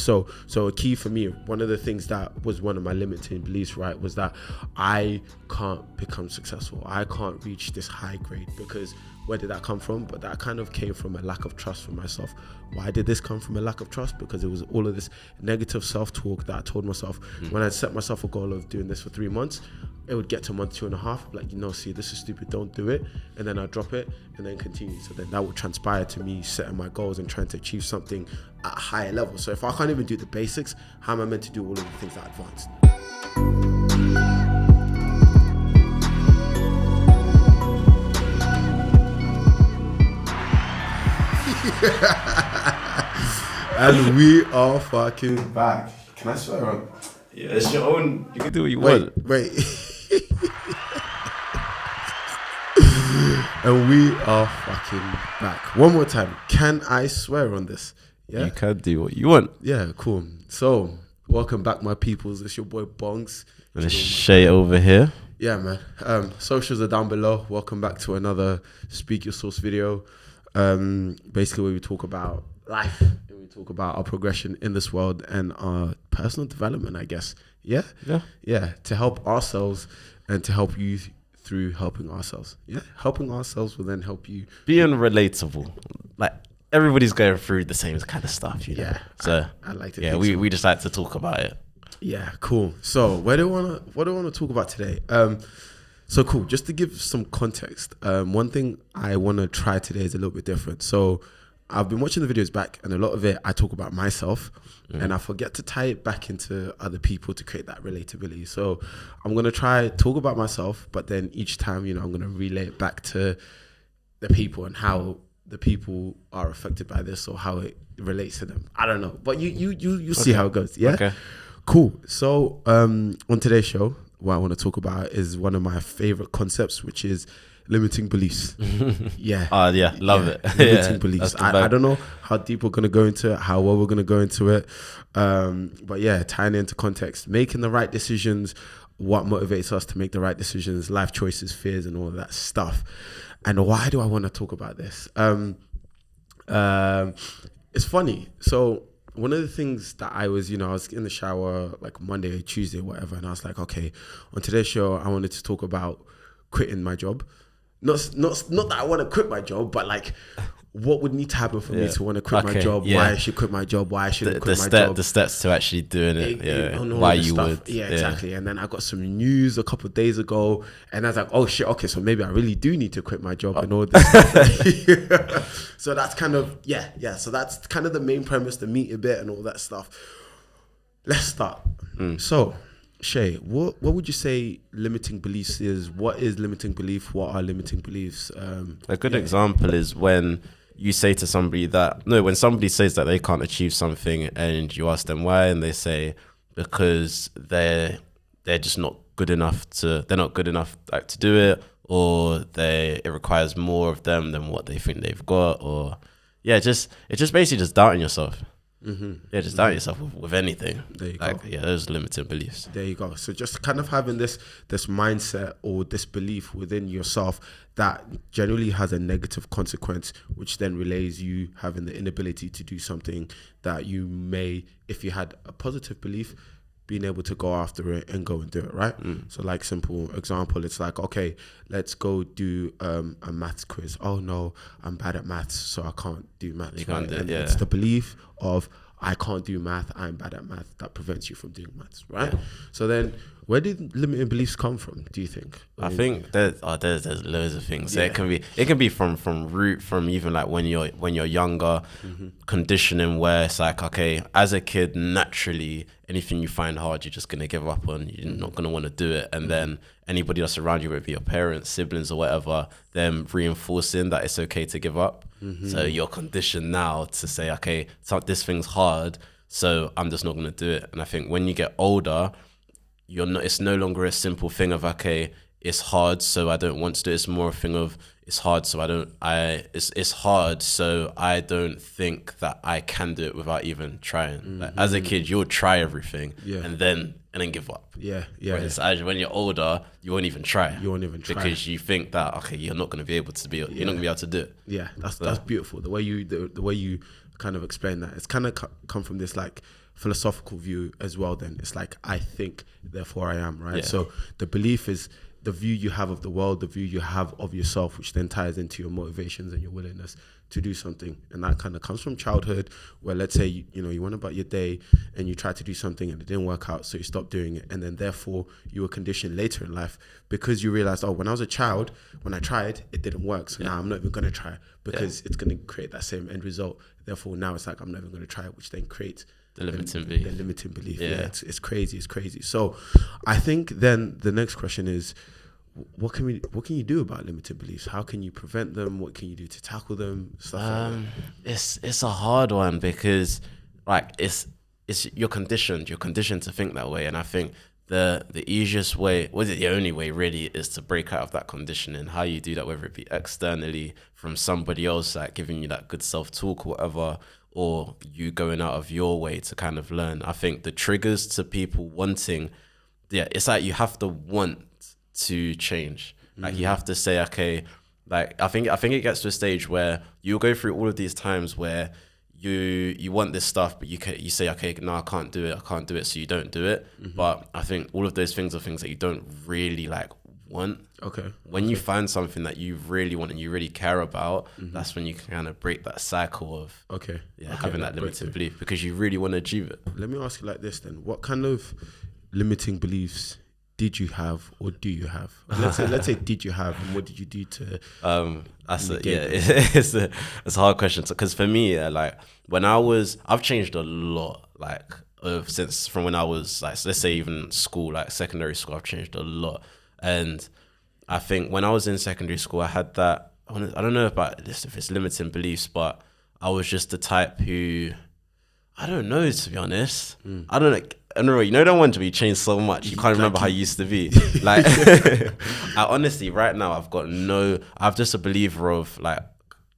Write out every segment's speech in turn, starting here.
So a key for me, one of the things that was one of my limiting beliefs, right, was that I can't become successful. I can't reach this high grade, because where did that come from? But that kind of came from a lack of trust for myself. Why did this come from a lack of trust? Because it was all of this negative self-talk that I told myself. When I set myself a goal of doing this for 3 months, it would get to month 2.5, like, see, this is stupid, don't do it. And then I'd drop it and then continue. So then that would transpire to me setting my goals and trying to achieve something at a higher level. So if I can't even do the basics, how am I meant to do all of the things that are advanced? And we are fucking back. Can I swear on? Yeah, it's your own. You can do what you want. Wait. And we are fucking back. One more time. Can I swear on this? Yeah. You can do what you want. Yeah, cool. So, welcome back, my peoples. It's your boy Bongs. And it's Shay over here. Yeah, man. Socials are down below. Welcome back to another Speak Your Source video. Basically, where we talk about life and we talk about our progression in this world and our personal development, I guess. Yeah. To help ourselves and to help you through helping ourselves. Yeah, helping ourselves will then help you. Being relatable. Like, everybody's going through the same kind of stuff, you know? Yeah. So, I like to yeah, think we just like to talk about it. Yeah, cool. So, what do I want to talk about today? So cool. Just to give some context, one thing I want to try today is a little bit different. So I've been watching the videos back, and a lot of it I talk about myself, and I forget to tie it back into other people to create that relatability. So I'm gonna try talk about myself, but then each time, I'm gonna relay it back to the people and how the people are affected by this or how it relates to them. I don't know, but you see how it goes. Yeah. Okay. Cool. So on today's show, what I want to talk about is one of my favorite concepts, which is limiting beliefs. Yeah. Love it. Limiting beliefs. I don't know how deep we're going to go into it, how well we're going to go into it. But yeah, tying into context, making the right decisions, what motivates us to make the right decisions, life choices, fears, and all of that stuff. And why do I want to talk about this? It's funny. So one of the things that I was in the shower like Monday, Tuesday, whatever, and I was like, okay, on today's show, I wanted to talk about quitting my job. Not that I want to quit my job, but like, what would need to happen for me to want to quit my job? Yeah. Why I should quit my job? Why I shouldn't quit my job? The steps to actually doing it. Why you would? Yeah, exactly. And then I got some news a couple of days ago, and I was like, oh shit, okay, so maybe I really do need to quit my job and all this stuff. So that's kind of So that's kind of the main premise, the meat a bit and all that stuff. Let's start. So, Shay, what would you say limiting beliefs is? What is limiting belief? What are limiting beliefs? A good example is when you say to somebody when somebody says that they can't achieve something and you ask them why, and they say because they're just not good enough to do it, or it requires more of them than what they think they've got, or it's just basically just doubting yourself. Just doubt yourself with anything. There you go. Yeah, those limiting beliefs. There you go. So just kind of having this mindset or this belief within yourself that generally has a negative consequence, which then relays you having the inability to do something that you may, if you had a positive belief, being able to go after it and go and do it, right? So like simple example, it's like, okay, let's go do a maths quiz. Oh no, I'm bad at maths, so I can't do maths. You can't do it, It's the belief of I can't do math, I'm bad at math, that prevents you from doing maths, right? So then where did limiting beliefs come from, do you think? I think there's loads of things. Yeah. So it can be from even like when you're younger, conditioning where it's like, okay, as a kid, naturally anything you find hard, you're just gonna give up on. You're not gonna want to do it, and then anybody else around you, whether your parents, siblings, or whatever, them reinforcing that it's okay to give up. So you're conditioned now to say, okay, so this thing's hard, so I'm just not gonna do it. And I think when you get older, it's no longer a simple thing of, okay, it's hard, so I don't want to do it. It's more a thing of, it's hard, so it's hard, so I don't think that I can do it without even trying. Like, as a kid, you'll try everything and then give up. Whereas when you're older, you won't even try. Because you think that, okay, you're not going to be able to you're not going to be able to do it. Yeah, that's beautiful. The way you kind of explain that. It's kind of come from this like philosophical view as well. Then it's like, I think, therefore I am, right? Yeah. So the belief is the view you have of the world, the view you have of yourself, which then ties into your motivations and your willingness to do something. And that kind of comes from childhood, where let's say, you went about your day and you tried to do something and it didn't work out, so you stopped doing it. And then therefore you were conditioned later in life because you realized, when I was a child, when I tried, it didn't work. So now I'm not even going to try because it's going to create that same end result. Therefore now it's like, I'm never going to try it, which then creates the limiting belief. The limiting belief. Yeah, it's crazy. It's crazy. So I think then the next question is, what can you do about limiting beliefs? How can you prevent them? What can you do to tackle them? Stuff like that. It's a hard one because like it's you're conditioned to think that way. And I think the easiest way, the only way really, is to break out of that conditioning. How you do that, whether it be externally from somebody else like giving you that good self-talk or whatever, or you going out of your way to kind of learn. I think the triggers to people wanting, it's like you have to want to change. Like you have to say, okay, like I think it gets to a stage where you'll go through all of these times where you want this stuff, but you say, okay, no, I can't do it, so you don't do it. But I think all of those things are things that you don't really like want. Okay. When you find something that you really want and you really care about, that's when you can kind of break that cycle of having that limiting belief, because you really want to achieve it. Let me ask you like this then: what kind of limiting beliefs did you have, or do you have? Let's say did you have, and what did you do to? It's a hard question, because for me, like when I've changed a lot, like since from when I was like, let's say even school, like secondary school, I've changed a lot. And I think when I was in secondary school, I had that, I don't know about this, if it's limiting beliefs, but I was just the type who, I don't know, to be honest. I don't know, you don't want to be changed so much. You can't remember how you used to be. Like, I honestly, right now, I'm just a believer of like,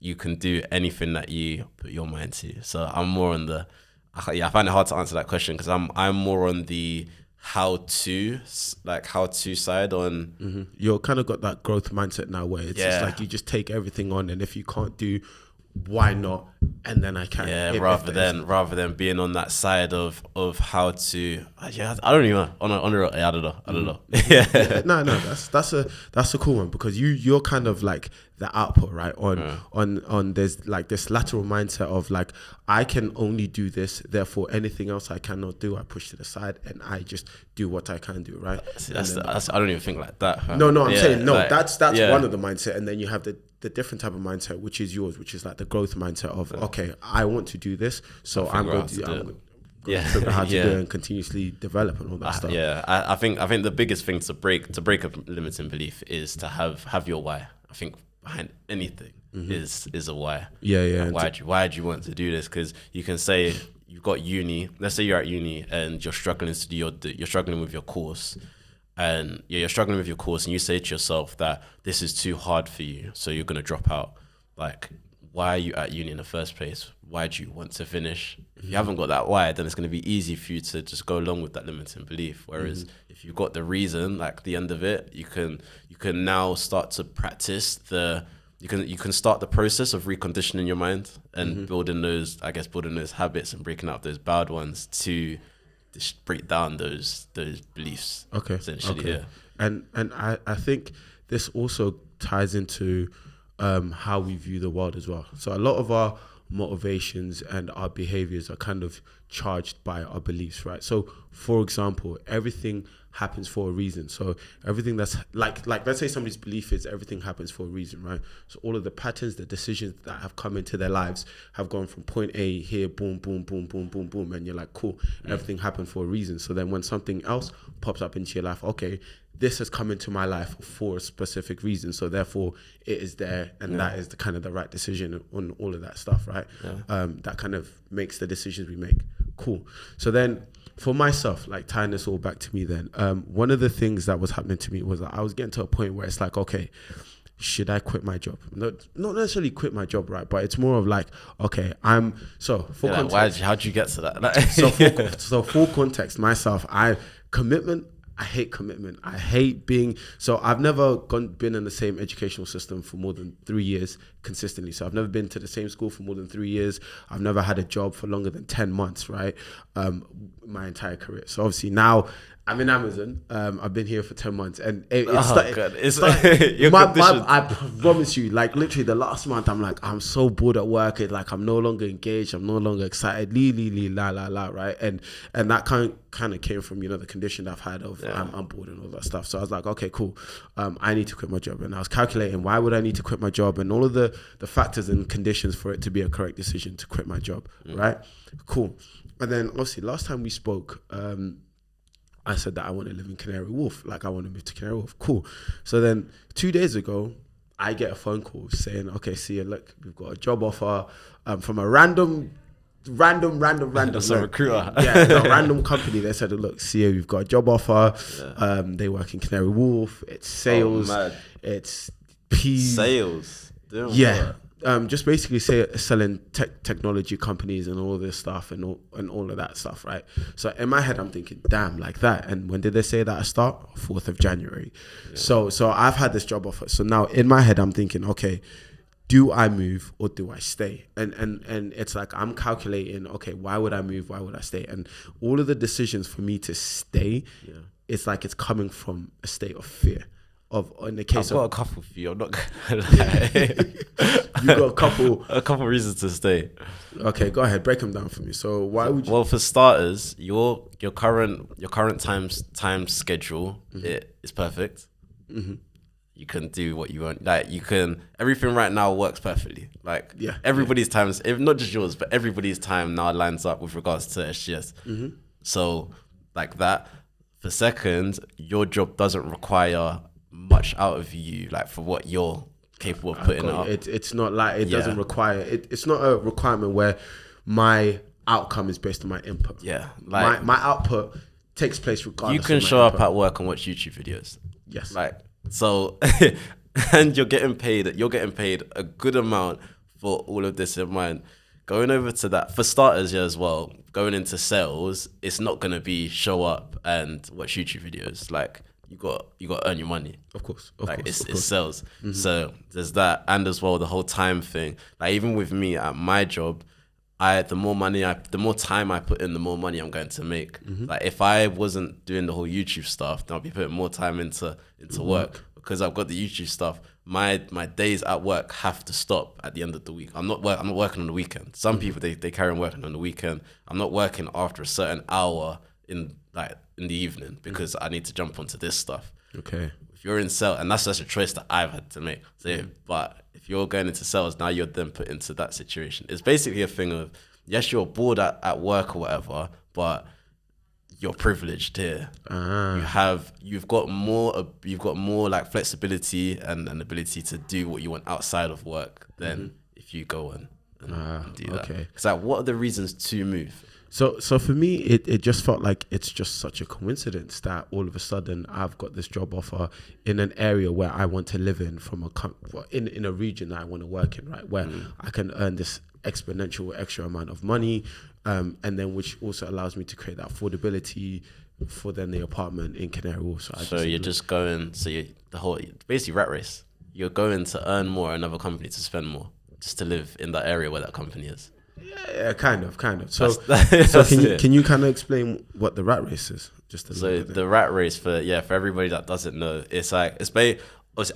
you can do anything that you put your mind to. So I'm more on I find it hard to answer that question because I'm more on the how to side on. You're kind of got that growth mindset now where it's just like you just take everything on, and if you can't do, why not? And then I can. Yeah, rather than being on that side of how to. Yeah, I don't even know. I don't know. Yeah. No, that's a cool one, because you're kind of like the output, right? On there's like this lateral mindset of like, I can only do this, therefore anything else I cannot do, I push to the side and I just do what I can do, right? I don't even think like that. No, I'm saying no. Like, that's one of the mindset, and then you have the different type of mindset, which is yours, which is like the growth mindset of okay, I want to do this, so I'm going to figure out how to do it and continuously develop and all that stuff. Yeah, I think the biggest thing to break a limiting belief is to have your why. I think behind anything is a why. Yeah. Why do you want to do this? Because you can say you've got uni. Let's say you're at uni and you're struggling to do you're struggling with your course. And you're struggling with your course, and you say to yourself that this is too hard for you, so you're going to drop out. Like, why are you at uni in the first place? Why do you want to finish? If you haven't got that why, then it's going to be easy for you to just go along with that limiting belief. Whereas if you've got the reason, like the end of it, you can now start to practice you can start the process of reconditioning your mind and building those habits and breaking out those bad ones to just break down those beliefs. Okay. Essentially, yeah. And I think this also ties into how we view the world as well. So a lot of our motivations and our behaviors are kind of charged by our beliefs, right? So for example, everything happens for a reason. So everything that's like let's say somebody's belief is everything happens for a reason, right? So all of the patterns, the decisions that have come into their lives have gone from point A here, boom, boom, boom, boom, boom, boom, and you're like, cool, everything happened for a reason. So then when something else pops up into your life, okay, this has come into my life for a specific reason, so therefore it is there, and that is the kind of the right decision on all of that stuff, right? That kind of makes the decisions we make. Cool. So then for myself, like tying this all back to me then, one of the things that was happening to me was that I was getting to a point where it's like, okay, should I quit my job? Not necessarily quit my job, right? But it's more of like, okay, context, how'd you get to that? so for context, myself, commitment I hate commitment. I hate being, so I've never been in the same educational system for more than 3 years consistently. So I've never been to the same school for more than 3 years. I've never had a job for longer than 10 months, right? My entire career. So obviously now I'm in Amazon. I've been here for 10 months, and I promise you, like literally the last month, I'm like, I'm so bored at work. It's like I'm no longer engaged. I'm no longer excited. Right? And that kind of came from, you know, the condition I've had of I'm bored and all that stuff. So I was like, okay, cool. I need to quit my job, and I was calculating why would I need to quit my job and all of the factors and conditions for it to be a correct decision to quit my job, right? Cool. And then obviously last time we spoke, I said that I want to live in Canary Wharf. Like I want to move to Canary Wharf. Cool. So then 2 days ago, I get a phone call saying, okay, Sia, look, we've got a job offer from a random That's a recruiter. A random company. They said, look, Sia, we've got a job offer. Yeah. They work in Canary Wharf. It's sales. It's sales. Yeah. Just basically selling technology companies and all this stuff and all of that stuff, right? So in my head, I'm thinking, damn, like that. And when did they say that I start? 4th of January. Yeah. So I've had this job offer. So now in my head, I'm thinking, okay, do I move or do I stay? And it's like I'm calculating, okay, why would I move? Why would I stay? And all of the decisions for me to stay, it's like it's coming from a state of fear. In the case I've got a couple for you. I'm not gonna lie. You got a couple reasons to stay. Okay, go ahead, break them down for me. So why would you? Well, for starters, your current time schedule is perfect. Mm-hmm. You can do what you want. Like everything right now works perfectly. Like everybody's times, if not just yours, but everybody's time now lines up with regards to SGS. Mm-hmm. So like that. For second, your job doesn't require much out of you, like for what you're capable of putting out. It's not like it doesn't require it. It's not a requirement where my outcome is based on my input. Yeah, like my output takes place regardless. You can show up at work and watch YouTube videos. Yes, like so, and you're getting paid a good amount for all of this in mind. Going over to that, for starters, as well, going into sales, it's not gonna be show up and watch YouTube videos. Like you got to earn your money. Of course. It's sales. Mm-hmm. So there's that, and as well the whole time thing. Like even with me at my job, the more time I put in, the more money I'm going to make. Mm-hmm. Like if I wasn't doing the whole YouTube stuff, then I'd be putting more time into work. Because I've got the YouTube stuff, my days at work have to stop at the end of the week. I'm not working on the weekend. Some people they carry on working on the weekend. I'm not working after a certain hour in the evening because I need to jump onto this stuff. Okay. If you're in sales, and that's just a choice that I've had to make. So, but if you're going into sales, now you're then put into that situation. It's basically a thing of, yes, you're bored at work or whatever, but you're privileged here. You've got more like flexibility and an ability to do what you want outside of work than if you go and do that. Okay. It's like, what are the reasons to move? So for me, it just felt like it's just such a coincidence that all of a sudden I've got this job offer in an area where I want to live in, in a region that I want to work in, right? Where I can earn this exponential extra amount of money, and then which also allows me to create that affordability for then the apartment in Canary Wharf. Basically rat race. You're going to earn more, another company to spend more, just to live in that area where that company is. Yeah, kind of. So can you kind of explain what the rat race is? Just a little bit. The rat race for everybody that doesn't know,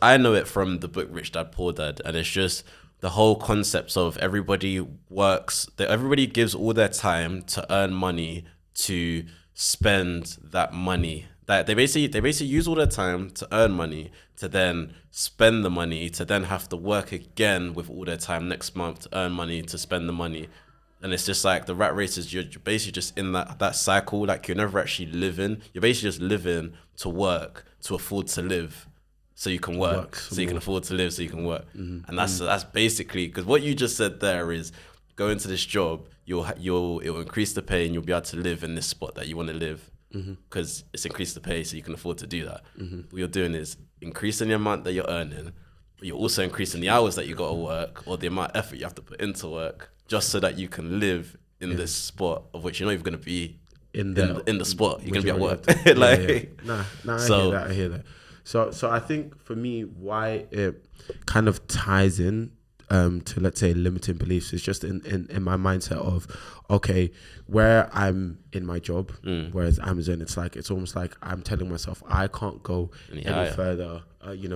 I know it from the book Rich Dad Poor Dad, and it's just the whole concept of everybody gives all their time to earn money to spend that money. That they basically use all their time to earn money to then spend the money to then have to work again with all their time next month to earn money to spend the money. And it's just like the rat race is you're basically just in that cycle. Like you're never actually living. You're basically just living to work to afford to live, so you can work so you can afford to live, so you can work. Mm-hmm. And that's basically, because what you just said there is go into this job, it'll increase the pay and you'll be able to live in this spot that you want to live. Because it's increased the pay so you can afford to do that. What you're doing is increasing the amount that you're earning, but you're also increasing the hours that you got to work or the amount of effort you have to put into work just so that you can live in this spot of which you're not even going to be in the sport. You're gonna be at work. I hear that. So I think for me, why it kind of ties in to, let's say, limiting beliefs is just in my mindset of, okay, where I'm in my job, whereas Amazon, it's almost like I'm telling myself I can't go any further,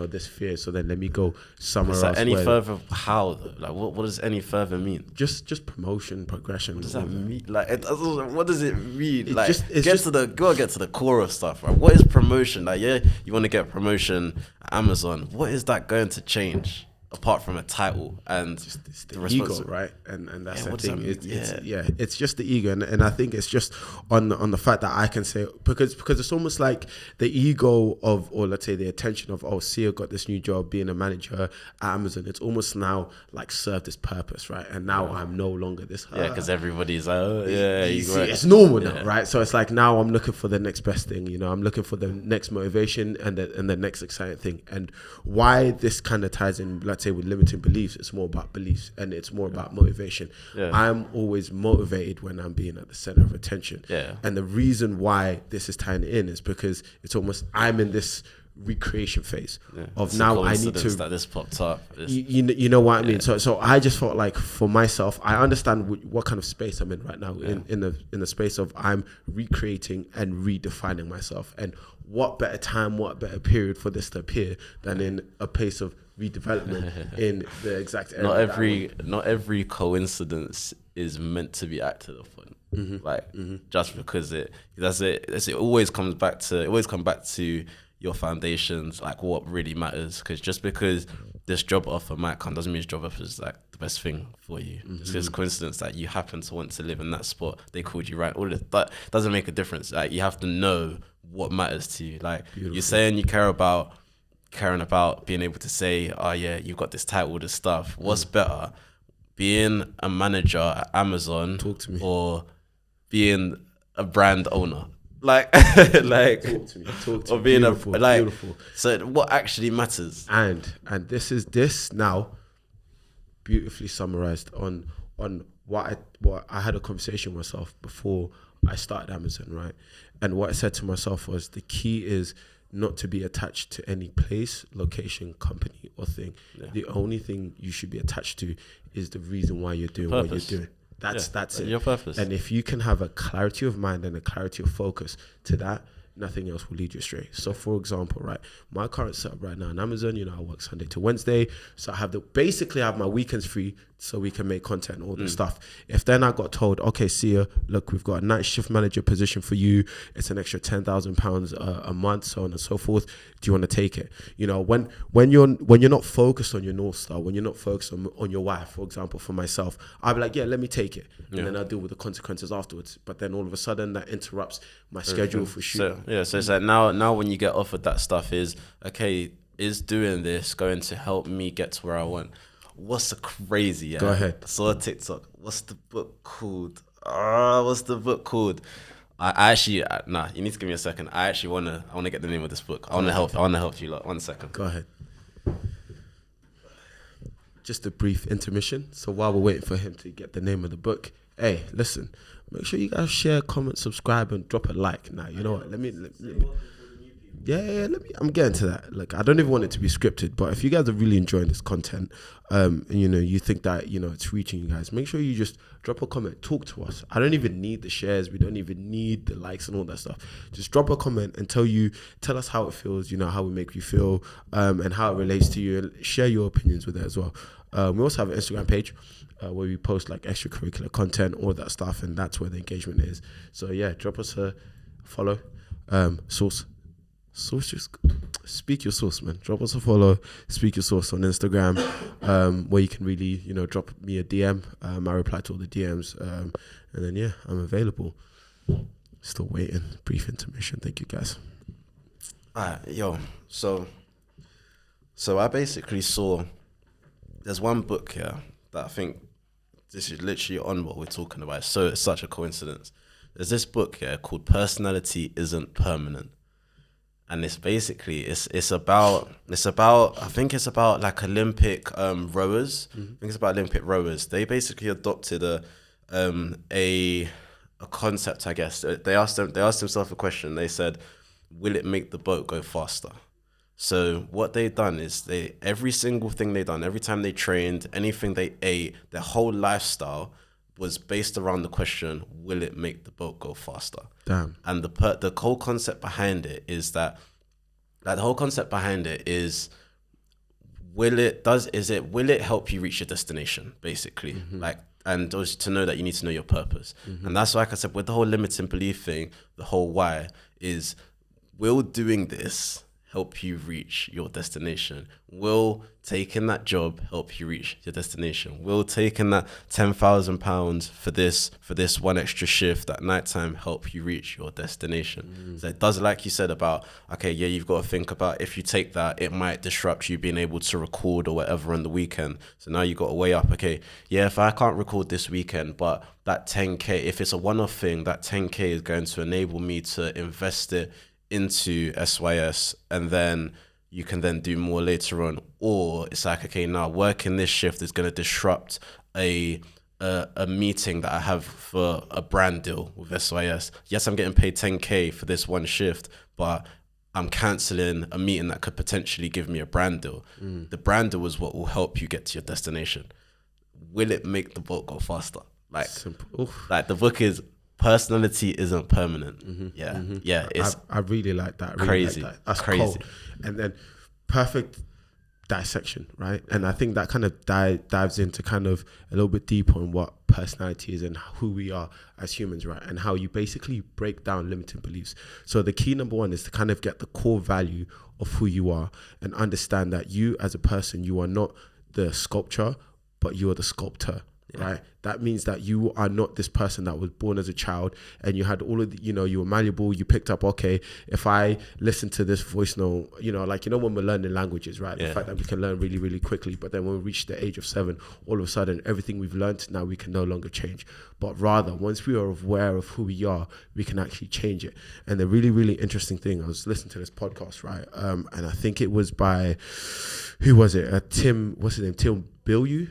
this fear, so then let me go somewhere else. Any further, how though? Like what does any further mean? Just promotion, progression. What does that mean? Like what does it mean? It's like just get to the core of stuff, right? What is promotion? Like, yeah, you want to get promotion at Amazon. What is that going to change? Apart from a title and it's the ego, right? And that's the thing. It's just the ego, and I think it's just on the fact that I can say, because it's almost like the ego of, or let's say the attention of, oh, Sia got this new job being a manager at Amazon. It's almost now like served its purpose, right? And now I'm no longer this. Because everybody's like, it's normal now, right? So it's like now I'm looking for the next best thing. I'm looking for the next motivation and the next exciting thing. And why this kind of ties in, let's say, with limiting beliefs, it's more about beliefs and it's more about motivation. I'm always motivated when I'm being at the center of attention, and the reason why this is tying in is because it's almost, I'm in this recreation phase of it's I need to that this popped up. You know what I mean. So I just felt like, for myself, I understand what kind of space I'm in right now, in the space of I'm recreating and redefining myself, and what better time, what better period for this to appear than in a place of redevelopment in the exact area. Not every coincidence is meant to be acted upon. Just because it always comes back to your foundations, like what really matters. Because just because this job offer might come doesn't mean this job offer is like the best thing for you. It's just a coincidence that you happen to want to live in that spot. They called you, right? All this, but doesn't make a difference. Like, you have to know what matters to you. Like, you're saying you caring about being able to say, oh yeah, you've got this title, this stuff. What's better, being a manager at Amazon, or being a brand owner? Like talk to me. Or being beautiful. So what actually matters? And this now beautifully summarized on what I had a conversation with myself before I started Amazon, right? And what I said to myself was, the key is not to be attached to any place, location, company, or thing. The only thing you should be attached to is the reason why you're doing what you're doing. That's it. Your purpose. And if you can have a clarity of mind and a clarity of focus to that, nothing else will lead you astray. So for example, right, my current setup right now on Amazon, I work Sunday to Wednesday. So I have basically have my weekends free so we can make content and all this stuff. If then I got told, okay, Sia, look, we've got a night shift manager position for you. It's an extra £10,000 a month, so on and so forth. Do you want to take it? When you're not focused on your North Star, when you're not focused on your wife, for example, for myself, I'll be like, yeah, let me take it. And then I'll deal with the consequences afterwards. But then all of a sudden that interrupts my schedule for shooting. So it's like now when you get offered that stuff, is doing this going to help me get to where I want? What's the crazy? Yeah? Go ahead. I saw a TikTok. What's the book called? I actually, you need to give me a second. I actually I wanna get the name of this book. I wanna help you lot. 1 second. Go ahead. Just a brief intermission. So while we're waiting for him to get the name of the book, hey, listen, make sure you guys share, comment, subscribe, and drop a like. Now, you know what? Let me. I'm getting to that. Like, I don't even want it to be scripted, but if you guys are really enjoying this content, and you think that it's reaching you guys, make sure you just drop a comment, talk to us. I don't even need the shares, we don't even need the likes and all that stuff. Just drop a comment and tell us how it feels, how we make you feel, and how it relates to you, and share your opinions with it as well. We also have an Instagram page where we post like extracurricular content, all that stuff, and that's where the engagement is. So yeah, drop us a follow. Just speak your source, man. Drop us a follow, speak your source on Instagram, where you can really, drop me a DM. I reply to all the DMs, and then I'm available. Still waiting. Brief intermission. Thank you, guys. Yo. So I basically saw. There's one book here that I think this is literally on what we're talking about. So it's such a coincidence. There's this book here called "Personality Isn't Permanent." And it's basically it's about I think it's about like Olympic rowers. I think it's about Olympic rowers. They basically adopted a a concept, I guess. They asked themselves a question. They said, will it make the boat go faster? So what they done is every single thing they done, every time they trained, anything they ate, their whole lifestyle was based around the question, will it make the boat go faster? Damn. And the whole concept behind it is that the whole concept behind it is, will it help you reach your destination, basically? Like, and also to know that you need to know your purpose. And that's why, like I said, with the whole limiting belief thing, the whole why is, will doing this help you reach your destination? Will taking that job help you reach your destination? Will taking that £10,000 for this one extra shift at nighttime help you reach your destination? So it does, like you said about, okay, yeah, you've got to think about, if you take that, it might disrupt you being able to record or whatever on the weekend. So now you got to weigh up, okay, yeah, if I can't record this weekend, but that 10K, if it's a one-off thing, that 10K is going to enable me to invest it into SYS, and then you can then do more later on. Or it's like, okay, now working this shift is going to disrupt a meeting that I have for a brand deal with SYS. Yes, I'm getting paid 10K for this one shift, but I'm cancelling a meeting that could potentially give me a brand deal. The brand deal is what will help you get to your destination. Will it make the boat go faster? Like, like the book is, personality isn't permanent. Yeah. It's I really like that. I really crazy. like that. That's crazy. cold. And then perfect dissection, right? And I think that kind of dives into kind of a little bit deeper on what personality is and who we are as humans, right? And how you basically break down limiting beliefs. So the key number one is to kind of get the core value of who you are and understand that you as a person, you are not the sculpture, but you are the sculptor. Right. That means that you are not this person that was born as a child and you had all of the, you were malleable. You picked up, okay, if I listen to this voice note, when we're learning languages, right? The fact that we can learn really, really quickly. But then when we reach the age of 7, all of a sudden, everything we've learned now we can no longer change. But rather, once we are aware of who we are, we can actually change it. And the really, really interesting thing, I was listening to this podcast, right? And I think it was by, who was it? Tim Bilyeu.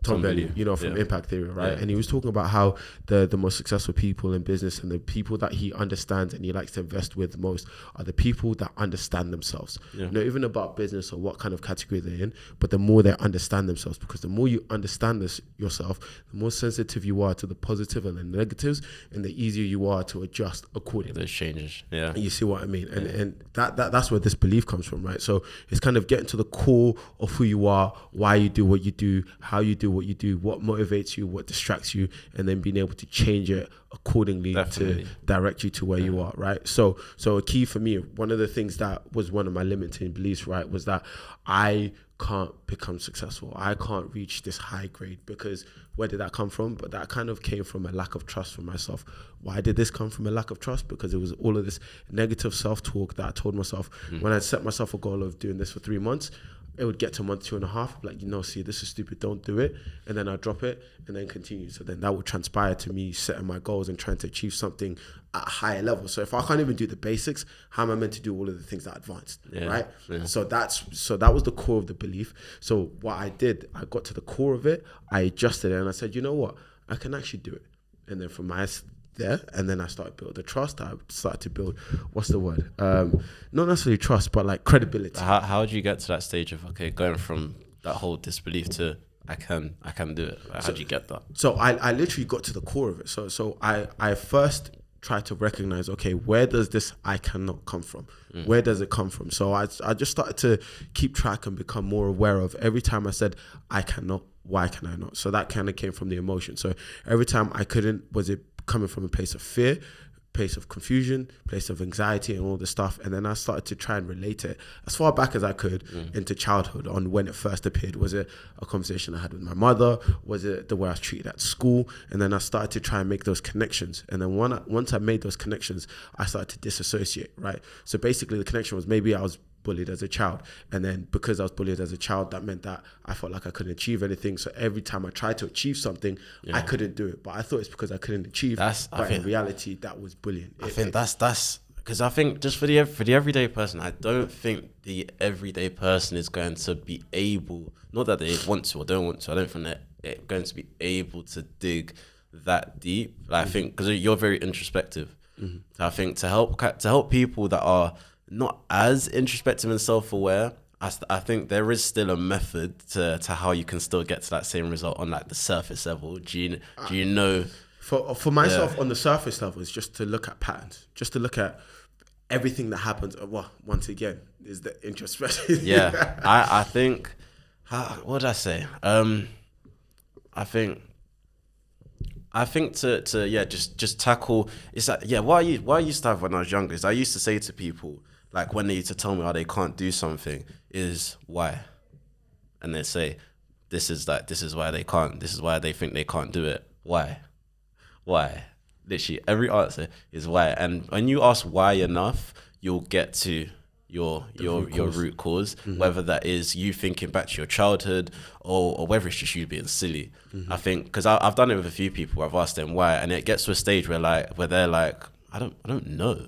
Tom Bilyeu, from Impact Theory, right? And he was talking about how the most successful people in business and the people that he understands and he likes to invest with most are the people that understand themselves. Not even about business or what kind of category they're in, but the more they understand themselves, because the more you understand yourself, the more sensitive you are to the positive and the negatives, and the easier you are to adjust accordingly. Those changes, You see what I mean? And that's where this belief comes from, right? So it's kind of getting to the core of who you are, why you do what you do, how you do what you do, what motivates you, what distracts you, and then being able to change it accordingly to direct you to where you are, right? So a key for me, one of the things that was one of my limiting beliefs, right, was that I can't become successful. I can't reach this high grade, because where did that come from? But that kind of came from a lack of trust for myself. Why did this come from a lack of trust? Because it was all of this negative self-talk that I told myself when I set myself a goal of doing this for 3 months. It would get to month 2.5, like, see, this is stupid, don't do it. And then I'd drop it and then continue. So then that would transpire to me setting my goals and trying to achieve something at a higher level. So if I can't even do the basics, how am I meant to do all of the things that advanced, right? So that was the core of the belief. So what I did, I got to the core of it, I adjusted it, and I said, you know what, I can actually do it. And then from there, and then I started building the trust. I started to build, what's the word? Not necessarily trust, but like credibility. How did you get to that stage of, okay, going from that whole disbelief to I can do it? Like, how did you get that? So I literally got to the core of it. So I first tried to recognize, okay, where does this I cannot come from? Where does it come from? So I just started to keep track and become more aware of every time I said I cannot, why can I not? So that kind of came from the emotion. So every time I couldn't, was it coming from a place of fear, place of confusion, place of anxiety and all this stuff? And then I started to try and relate it as far back as I could into childhood on when it first appeared. Was it a conversation I had with my mother? Was it the way I was treated at school? And then I started to try and make those connections. And then once I made those connections, I started to disassociate, right? So basically the connection was, maybe I was bullied as a child, and then because I was bullied as a child, that meant that I felt like I couldn't achieve anything. So every time I tried to achieve something, I couldn't do it, but I thought it's because I couldn't achieve. But in reality, that was bullying. I think that's because I think just for the everyday person, I don't think the everyday person is going to be able, not that they want to or don't want to, I don't think they're going to be able to dig that deep. Like, I think because you're very introspective. So I think to help people that are not as introspective and self-aware, I think there is still a method to how you can still get to that same result on like the surface level. Do you know? For myself, on the surface level, is just to look at patterns, just to look at everything that happens. Well, once again, is the introspection. Yeah, I think. What did I say? I think to just tackle. It's like, yeah. What I used to have when I was younger is I used to say to people, like, when they used to tell me how they can't do something, is why, and they say, this is why they can't. This is why they think they can't do it. Why? Literally every answer is why. And when you ask why enough, you'll get to your root cause, whether that is you thinking back to your childhood or whether it's just you being silly. I think because I've done it with a few people. I've asked them why, and it gets to a stage where they're like, I don't know.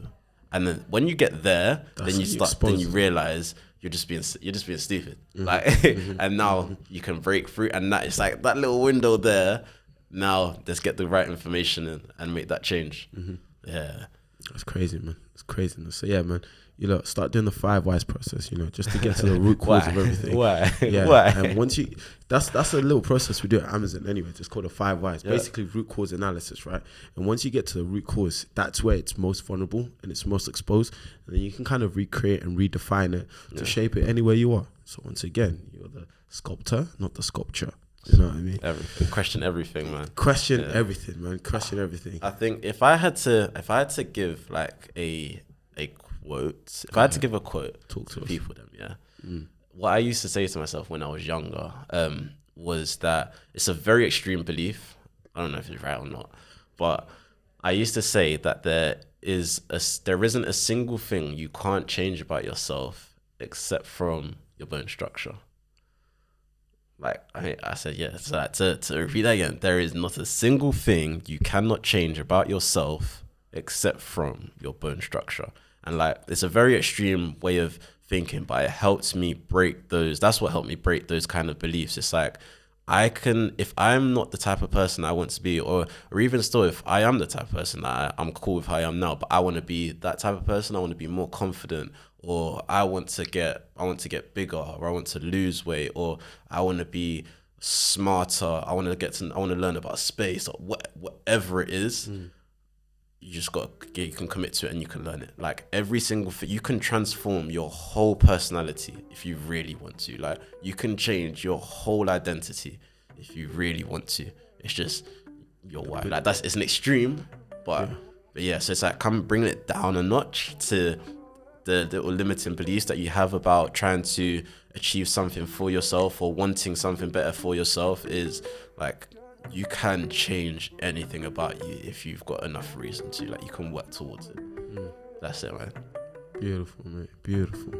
And then when you get there, then you realize you're just being stupid. Like, and now you can break through, and that it's like that little window there. Now let's get the right information in and make that change. Yeah, that's crazy, man. It's craziness. So yeah, man. Start doing the 5 whys process, just to get to the root cause of everything. Why? Yeah. Why? And once that's a little process we do at Amazon anyway. It's called the 5 whys. Yeah. Basically root cause analysis, right? And once you get to the root cause, that's where it's most vulnerable and it's most exposed. And then you can kind of recreate and redefine it to shape it anywhere you are. So once again, you're the sculptor, not the sculpture. You know what I mean? Everything. Question everything, man. Question everything, man. Question everything. I think if I had to give like a quote, if I had to give a quote to people, what I used to say to myself when I was younger was that it's a very extreme belief. I don't know if it's right or not, but I used to say that there isn't a single thing you can't change about yourself except from your bone structure. Like I said, yeah. So to repeat that again, there is not a single thing you cannot change about yourself except from your bone structure. And like, it's a very extreme way of thinking, but it helps me break those. That's what helped me break those kind of beliefs. It's like, if I'm not the type of person I want to be, or even still, if I am the type of person that I'm cool with how I am now, but I want to be that type of person, I want to be more confident, or I want to get bigger, or I want to lose weight, or I want to be smarter, I want to learn about space, or whatever it is. You just you can commit to it and you can learn it. Like, every single thing, you can transform your whole personality if you really want to. Like, you can change your whole identity if you really want to. It's just your wife. Like, it's an extreme, but yeah. So it's like, bringing it down a notch to the little limiting beliefs that you have about trying to achieve something for yourself or wanting something better for yourself is like, you can change anything about you if you've got enough reason to. Like, you can work towards it. That's it, man. Beautiful, mate. Beautiful.